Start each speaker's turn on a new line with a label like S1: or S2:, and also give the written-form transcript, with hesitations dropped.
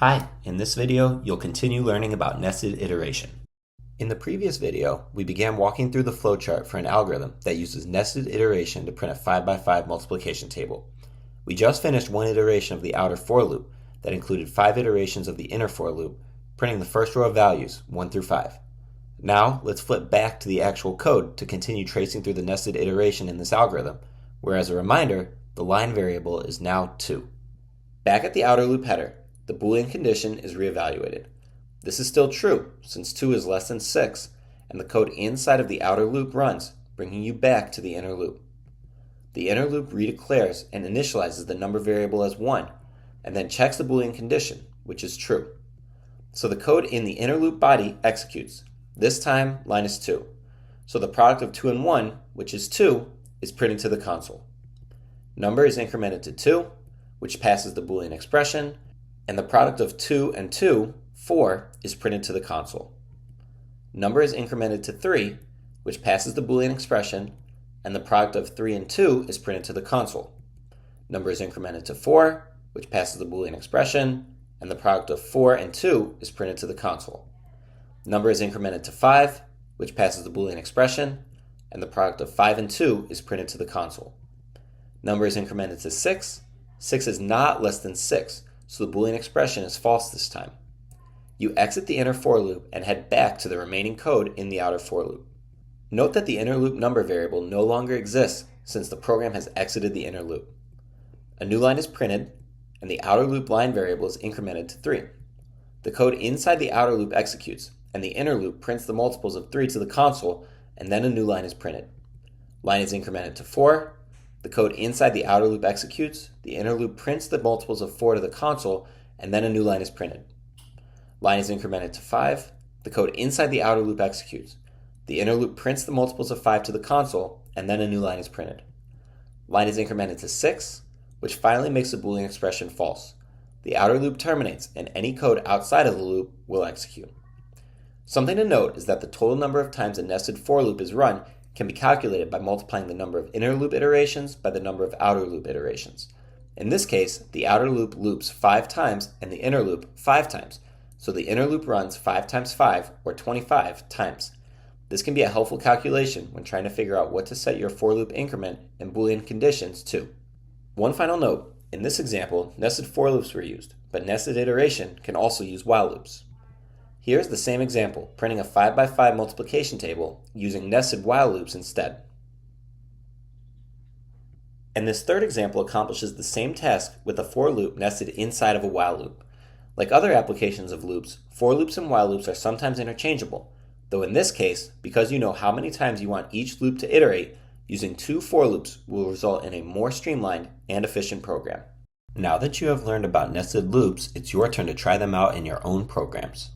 S1: Hi, in this video, you'll continue learning about nested iteration. In the previous video, we began walking through the flowchart for an algorithm that uses nested iteration to print a 5x5 multiplication table. We just finished one iteration of the outer for loop that included 5 iterations of the inner for loop, printing the first row of values, 1 through 5. Now, let's flip back to the actual code to continue tracing through the nested iteration in this algorithm, where as a reminder, the line variable is now 2. Back at the outer loop header, the Boolean condition is reevaluated. This is still true, since 2 is less than 6, and the code inside of the outer loop runs, bringing you back to the inner loop. The inner loop redeclares and initializes the number variable as 1, and then checks the Boolean condition, which is true. So the code in the inner loop body executes. This time, line is 2. So the product of 2 and 1, which is 2, is printed to the console. Number is incremented to 2, which passes the Boolean expression, and the product of 2 and 2, 4, is printed to the console. Number is incremented to 3, which passes the Boolean expression, and the product of 3 and 2 is printed to the console. Number is incremented to 4, which passes the Boolean expression, and the product of 4 and 2 is printed to the console. Number is incremented to 5, which passes the Boolean expression, and the product of 5 and 2 is printed to the console. Number is incremented to 6. 6 is not less than 6, so the Boolean expression is false this time. You exit the inner for loop and head back to the remaining code in the outer for loop. Note that the inner loop number variable no longer exists since the program has exited the inner loop. A new line is printed, and the outer loop line variable is incremented to 3. The code inside the outer loop executes, and the inner loop prints the multiples of 3 to the console, and then a new line is printed. Line is incremented to 4. The code inside the outer loop executes, the inner loop prints the multiples of 4 to the console, and then a new line is printed. Line is incremented to 5. The code inside the outer loop executes. The inner loop prints the multiples of 5 to the console, and then a new line is printed. Line is incremented to 6, which finally makes the Boolean expression false. The outer loop terminates, and any code outside of the loop will execute. Something to note is that the total number of times a nested for loop is run can be calculated by multiplying the number of inner loop iterations by the number of outer loop iterations. In this case, the outer loop loops 5 times and the inner loop 5 times, so the inner loop runs 5 times 5, or 25 times. This can be a helpful calculation when trying to figure out what to set your for loop increment and Boolean conditions to. One final note, in this example, nested for loops were used, but nested iteration can also use while loops. Here's the same example, printing a 5x5 multiplication table using nested while loops instead. And this third example accomplishes the same task with a for loop nested inside of a while loop. Like other applications of loops, for loops and while loops are sometimes interchangeable, though in this case, because you know how many times you want each loop to iterate, using 2 for loops will result in a more streamlined and efficient program. Now that you have learned about nested loops, it's your turn to try them out in your own programs.